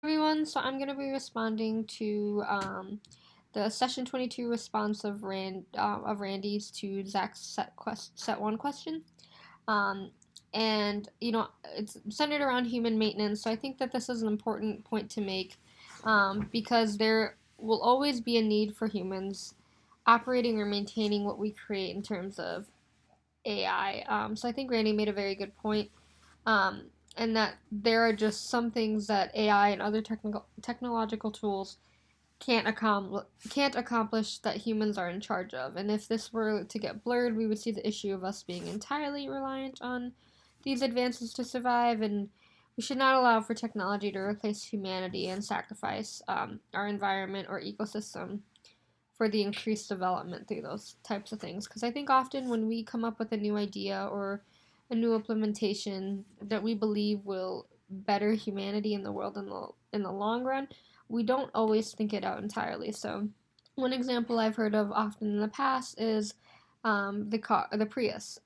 Everyone. So I'm going to be responding to the session 22 response of Randy's to Zach's set one question. Um, and it's centered around human maintenance. So I think that this is an important point to make because there will always be a need for humans operating or maintaining what we create in terms of AI. So I think Randy made a very good point, um, and that there are just some things that AI and other technological tools can't accomplish that humans are in charge of. And if this were to get blurred, we would see the issue of us being entirely reliant on these advances to survive. And we should not allow for technology to replace humanity and sacrifice our environment or ecosystem for the increased development through those types of things. Because I think often when we come up with a new idea or a new implementation that we believe will better humanity in the world in the long run, we don't always think it out entirely. So, one example I've heard of often in the past is the Prius.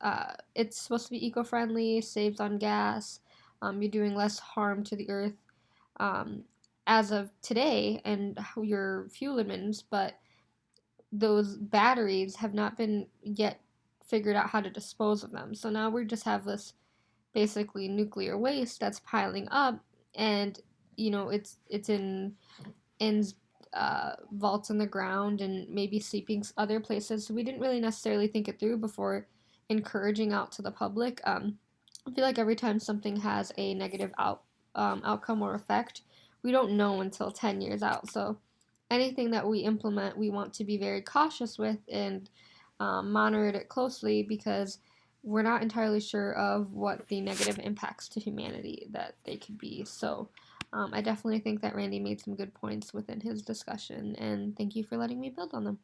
It's supposed to be eco-friendly, saves on gas. You're doing less harm to the earth um, as of today and your fuel emissions, but those batteries have not been yet figured out how to dispose of them. So now we just have this basically nuclear waste that's piling up, and it's in vaults in the ground and maybe sleeping other places. So we didn't really necessarily think it through before encouraging out to the public. I feel like every time something has a negative outcome or effect, we don't know until 10 years out. So anything that we implement, we want to be very cautious with and monitor it closely because we're not entirely sure of what the negative impacts to humanity that they could be. So I definitely think that Randy made some good points within his discussion, and thank you for letting me build on them.